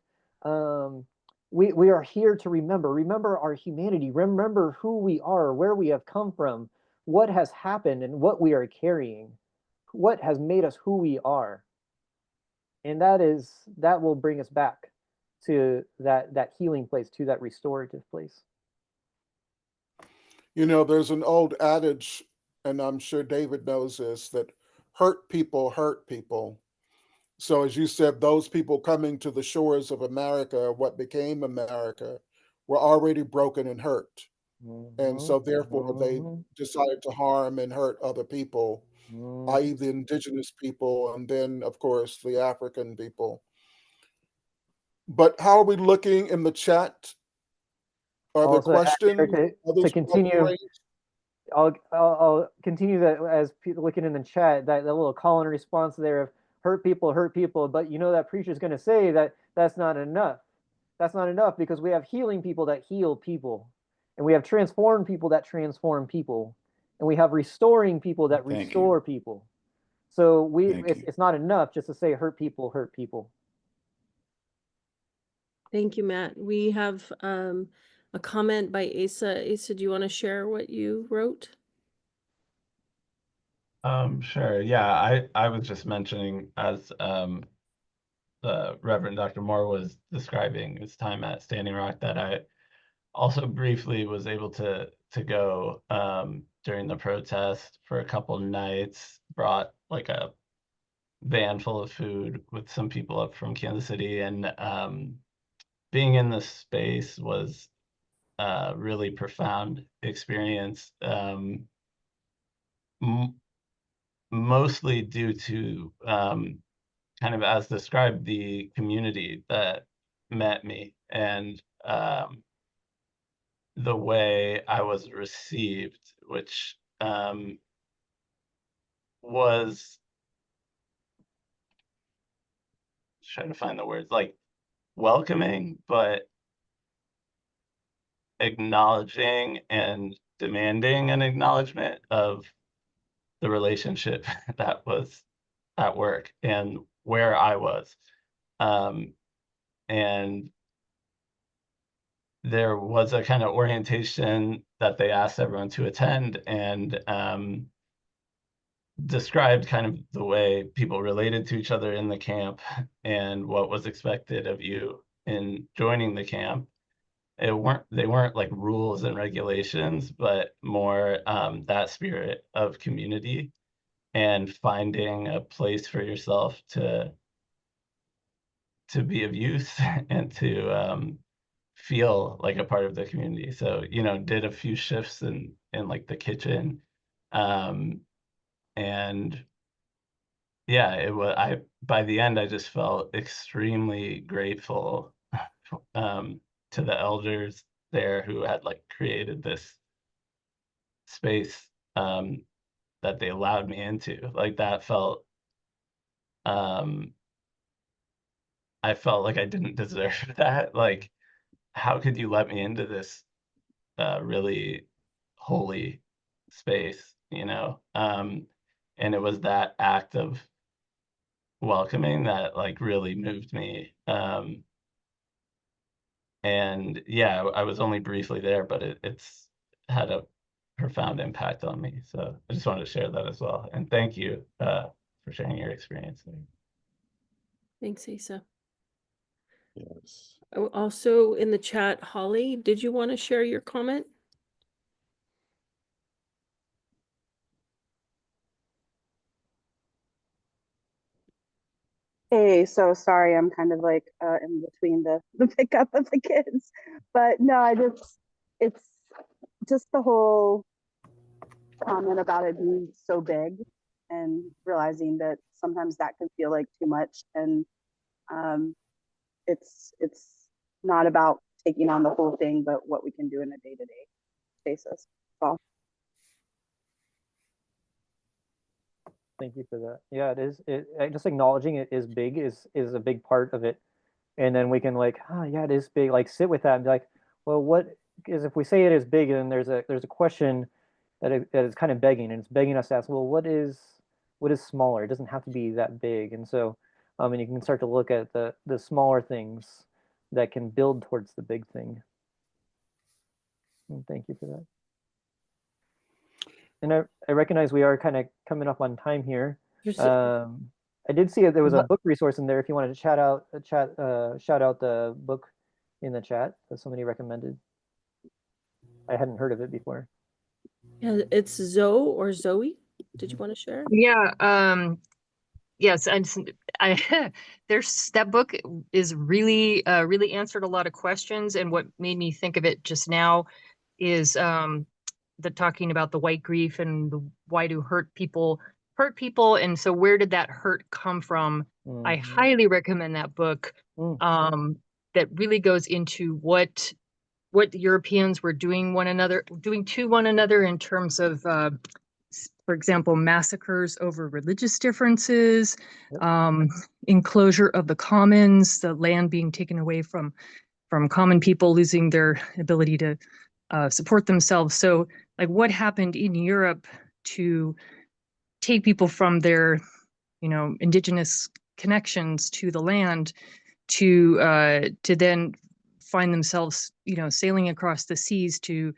We are here to remember our humanity, remember who we are, where we have come from, what has happened, and what we are carrying, what has made us who we are. And that will bring us back to that healing place, to that restorative place. There's an old adage, and I'm sure David knows this, that hurt people hurt people. So, as you said, those people coming to the shores of America, what became America, were already broken and hurt. And Mhm, so, therefore, they mhm, decided to harm and hurt other people, i.e., mhm. the indigenous people, and then, of course, the African people. But how are we looking in the chat? Are there Also, add there questions? to Others would like to continue. raise? I'll continue that as people looking in the chat, that little call and response there of hurt people. But that preacher is going to say that that's not enough. That's not enough because we have healing people that heal people, and we have transformed people that transform people, and we have restoring people that Thank you. restore people. So Thank you. it's not enough just to say hurt people hurt people. Thank you, Matt. We have a comment by Asa. Asa, do you want to share what you wrote? Sure. Yeah, I was just mentioning, as the Reverend Dr. Moore was describing his time at Standing Rock, that I also briefly was able to go during the protest for a couple nights, brought like a van full of food with some people up from Kansas City, and being in this space was a really profound experience. Mostly due to kind of, as described, the community that met me, and the way I was received, which was, trying to find the words, like welcoming, but acknowledging and demanding an acknowledgement of the relationship that was at work and where I was. And there was a kind of orientation that they asked everyone to attend, and described kind of the way people related to each other in the camp and what was expected of you in joining the camp. They weren't like rules and regulations, but more that spirit of community and finding a place for yourself to be of use and to feel like a part of the community. So, did a few shifts in like the kitchen, and yeah, it was, by the end, I just felt extremely grateful to the elders there who had like created this space that they allowed me into. Like that felt, I felt like I didn't deserve that. Like, how could you let me into this really holy space, you know? And it was that act of welcoming that like really moved me. And yeah, I was only briefly there, but it's had a profound impact on me. So I just wanted to share that as well. And thank you for sharing your experience there. Thanks, Asa. Yes. Also in the chat, Holly, did you want to share your comment? Hey, so sorry, I'm kind of like in between the pickup of the kids, but no, it's just the whole comment about it being so big and realizing that sometimes that can feel like too much, and it's not about taking on the whole thing, but what we can do in a day-to-day basis. So. Thank you for that. Yeah, it is. Just acknowledging it is big is a big part of it, and then we can like, yeah, it is big. Like sit with that and be like, well, what is if we say it is big, and there's a question that is kind of begging, and it's begging us to ask, well, what is smaller? It doesn't have to be that big, and so, and you can start to look at the smaller things that can build towards the big thing. And thank you for that. And I recognize we are kind of coming up on time here. I did see there was a book resource in there if you wanted to shout out the book in the chat that somebody recommended. I hadn't heard of it before. Yeah, it's Zoe. Did you want to share? Yeah. Yes, I there's that book is really really answered a lot of questions, and what made me think of it just now is the talking about the white grief and why do hurt people, and so where did that hurt come from? Mm-hmm. I highly recommend that book. That really goes into what the Europeans were doing to one another in terms of for example, massacres over religious differences, enclosure of the commons, the land being taken away from common people, losing their ability to support themselves. So like what happened in Europe to take people from their, indigenous connections to the land to then find themselves, sailing across the seas to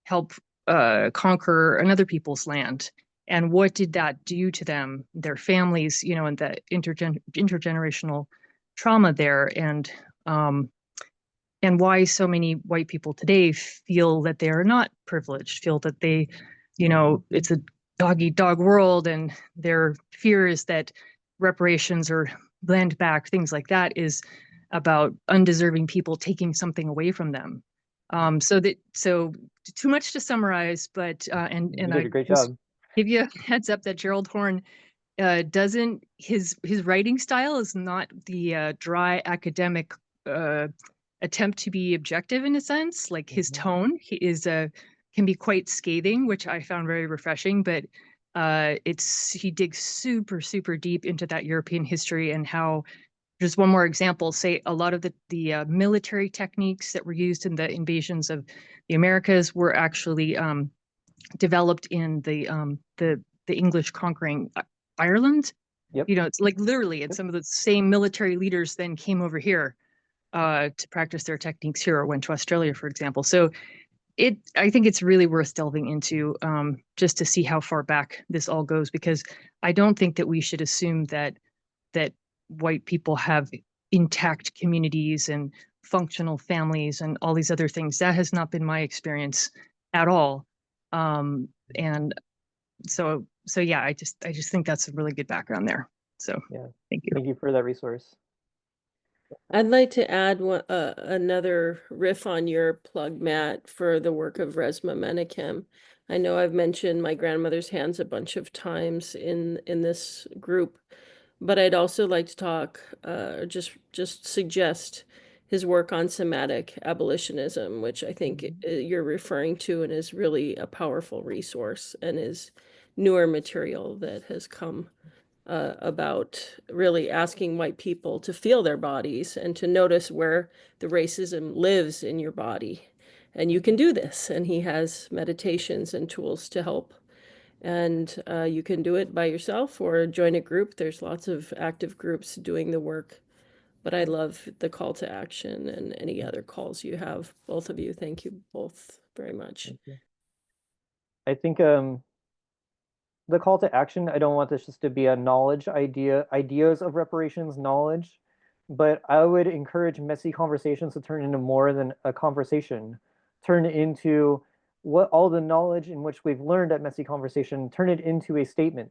help conquer another people's land. And what did that do to them, their families, and the intergenerational trauma there, and why so many white people today feel that they are not privileged, feel that they, it's a dog-eat-dog world, and their fear is that reparations or land back, things like that, is about undeserving people taking something away from them. So too much to summarize, but and you did a great job. Give you a heads up that Gerald Horne doesn't, his writing style is not the dry academic attempt to be objective in a sense. Like his tone can be quite scathing, which I found very refreshing, but he digs super, super deep into that European history and how, just one more example, say a lot of the military techniques that were used in the invasions of the Americas were actually developed in the English conquering Ireland. Yep. It's like literally, and some of the same military leaders then came over here to practice their techniques here, or went to Australia, for example. So I think it's really worth delving into just to see how far back this all goes, because I don't think that we should assume that white people have intact communities and functional families and all these other things. That has not been my experience at all. And so yeah, I just think that's a really good background there. So yeah, thank you. Thank you for that resource. I'd like to add another riff on your plug, Matt, for the work of Resmaa Menakem. I know I've mentioned my grandmother's hands a bunch of times in this group, But I'd also like to talk, just suggest his work on somatic abolitionism, which I think you're referring to and is really a powerful resource and is newer material that has come about really asking white people to feel their bodies and to notice where the racism lives in your body. And you can do this. And he has meditations and tools to help. And you can do it by yourself or join a group. There's lots of active groups doing the work. But I love the call to action and any other calls you have. Both of you, thank you both very much. I think the call to action, I don't want this just to be a knowledge ideas of reparations knowledge, but I would encourage messy conversations to turn into more than a conversation, turn into what all the knowledge in which we've learned at messy conversation, turn it into a statement,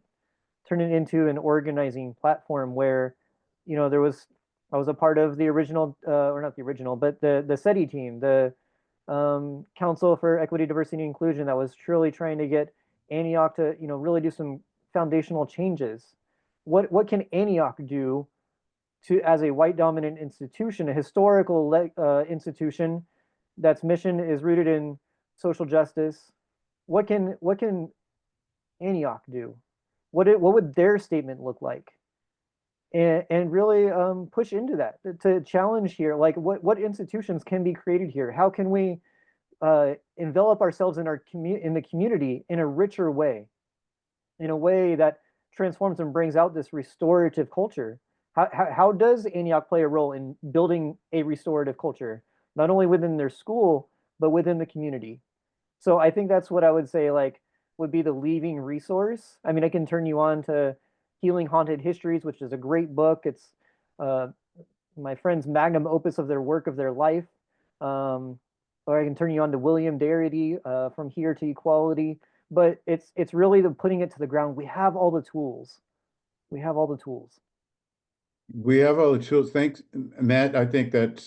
turn it into an organizing platform where, I was a part of the original, or not the original, but the SETI team, the Council for Equity, Diversity, and Inclusion that was truly trying to get Antioch to, really do some foundational changes. What can Antioch do to, as a white dominant institution, a historical institution that's mission is rooted in social justice? What can Antioch do? What would their statement look like? And really push into that to challenge here, like what institutions can be created here? How can we envelop ourselves in in the community in a richer way, in a way that transforms and brings out this restorative culture? How does Antioch play a role in building a restorative culture, not only within their school, but within the community? So I think that's what I would say, like, would be the leaving resource. I mean, I can turn you on to Healing Haunted Histories, which is a great book. It's uh, my friend's magnum opus of their work of their life. Um, or I can turn you on to William Darity, From Here to Equality. But it's really the putting it to the ground. We have all the tools. We have all the tools. We have all the tools. Thanks, Matt. I think that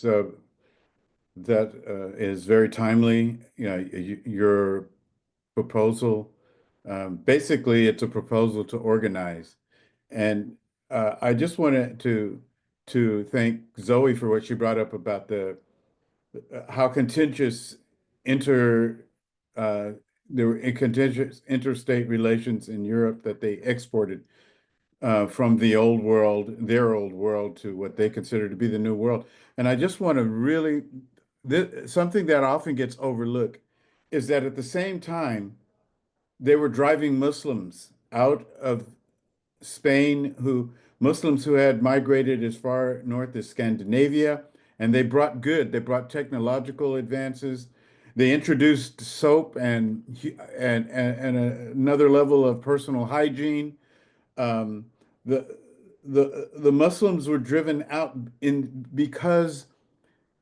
is very timely. Your proposal, basically, it's a proposal to organize, and I just wanted to thank Zoe for what she brought up about the how contentious inter there were contentious interstate relations in Europe that they exported from the old world, their old world, to what they consider to be the new world. And I just want to really, something that often gets overlooked is that at the same time, they were driving Muslims out of Spain, Muslims who had migrated as far north as Scandinavia, and they brought technological advances. They introduced soap and another level of personal hygiene. Um, the the Muslims were driven out in because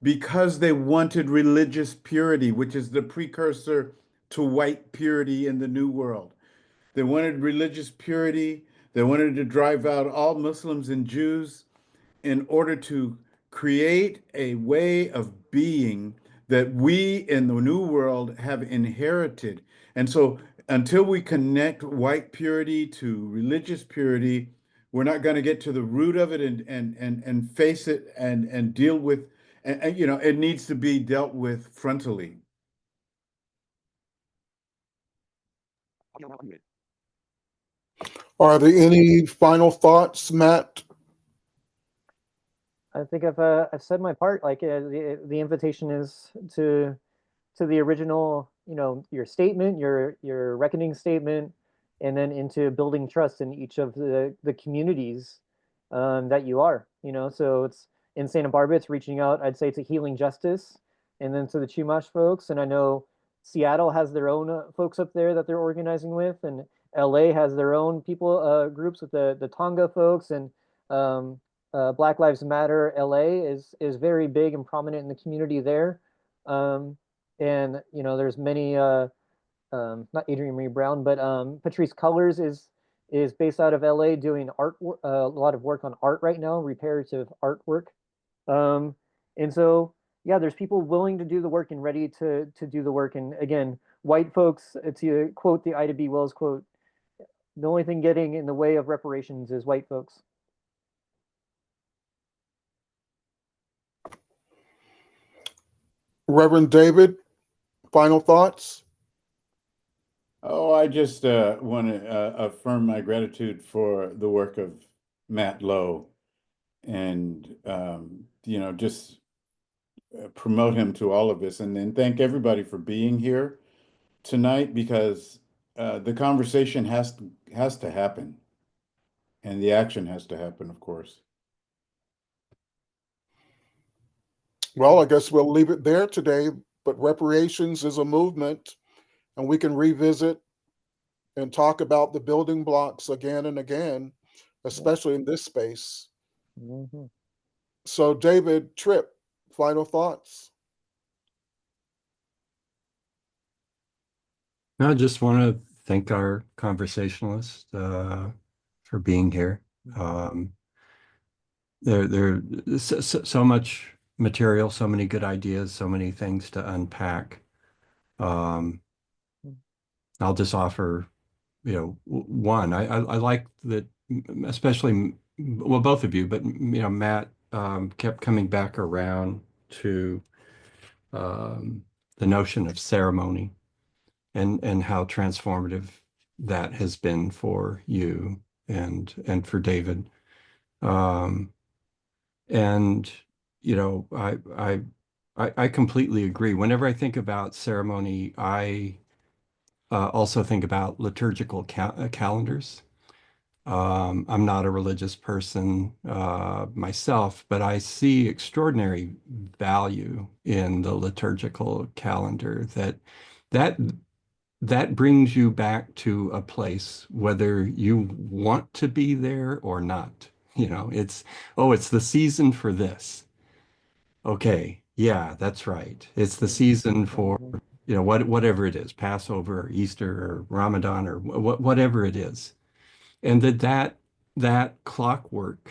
they wanted religious purity, which is the precursor to white purity in the New World. They wanted religious purity. They wanted to drive out all Muslims and Jews in order to create a way of being that we in the New World have inherited. And so until we connect white purity to religious purity, we're not going to get to the root of it and face it and deal with, and it needs to be dealt with frontally. Are there any final thoughts, Matt? I think I've said my part. Like the invitation is to the original, your statement, your reckoning statement, and then into building trust in each of the communities that you are. So it's in Santa Barbara, it's reaching out, I'd say, to Healing Justice, and then to the Chumash folks. And I know Seattle has their own folks up there that they're organizing with, and LA has their own people groups with the Tonga folks, and Black Lives Matter LA is very big and prominent in the community there. And there's many not Adrienne Marie Brown, but Patrice Cullors is based out of LA doing art, a lot of work on art right now, reparative artwork. um, and so yeah, there's people willing to do the work and ready to do the work. And again, white folks, to quote the Ida B. Wells quote, the only thing getting in the way of reparations is white folks. Reverend David, final thoughts? Oh, I just want to affirm my gratitude for the work of Matt Lowe and, just promote him to all of us. And then thank everybody for being here tonight, because the conversation has to happen, and the action has to happen, of course. Well, I guess we'll leave it there today, but reparations is a movement, and we can revisit and talk about the building blocks again and again, especially in this space. Mm-hmm. So, David, Tripp, final thoughts? I just want to thank our conversationalist for being here. There's so much material, so many good ideas, so many things to unpack. I'll just offer, one. I like that, especially, well, both of you, but Matt kept coming back around to the notion of ceremony and how transformative that has been for you and for David. And I completely agree. Whenever I think about ceremony, I also think about liturgical calendars. I'm not a religious person myself, but I see extraordinary value in the liturgical calendar that that brings you back to a place whether you want to be there or not. It's the season for this. Okay, yeah, that's right. It's the season for, whatever it is, Passover or Easter or Ramadan or whatever it is. And that clockwork,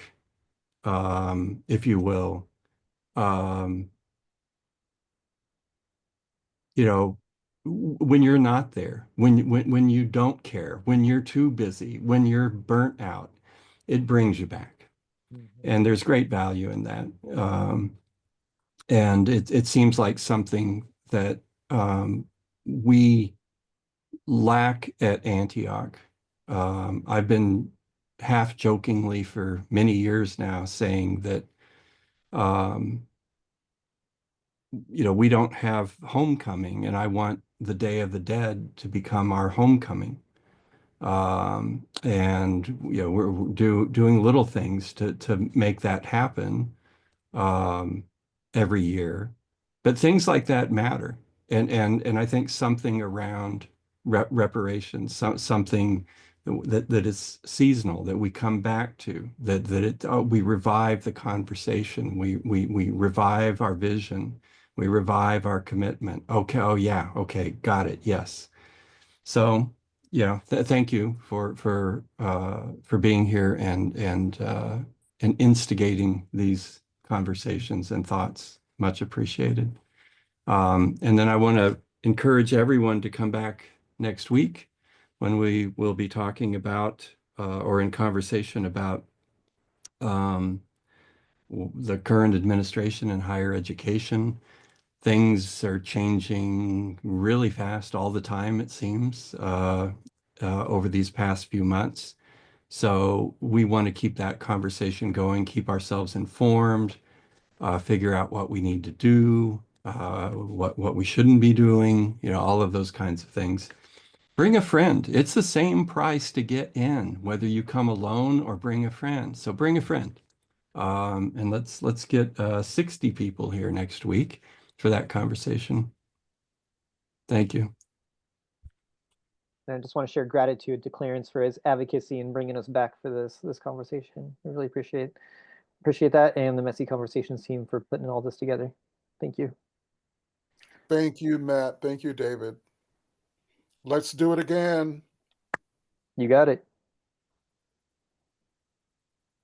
if you will, um, when you're not there, when you don't care, when you're too busy, when you're burnt out, it brings you back. And there's great value in that. And it seems like something that we lack at Antioch. I've been half jokingly for many years now saying that we don't have homecoming, and I want the Day of the Dead to become our homecoming. And we're doing little things to make that happen every year. But things like that matter, and I think something around reparations, something that is seasonal, that we come back to, we revive the conversation, we revive our vision, we revive our commitment. Okay, oh yeah, okay, got it, yes. So thank you for being here and instigating these conversations and thoughts. Much appreciated. And then I want to encourage everyone to come back next week when we will be talking about or in conversation about the current administration in higher education. Things are changing really fast all the time, it seems, over these past few months. So we want to keep that conversation going, keep ourselves informed, figure out what we need to do, what we shouldn't be doing, all of those kinds of things. Bring a friend. It's the same price to get in, whether you come alone or bring a friend. So bring a friend. And let's get 60 people here next week for that conversation. Thank you. And I just want to share gratitude to Clarence for his advocacy and bringing us back for this conversation. I really appreciate that, and the Messy Conversations team for putting all this together. Thank you. Thank you, Matt. Thank you, David. Let's do it again. You got it.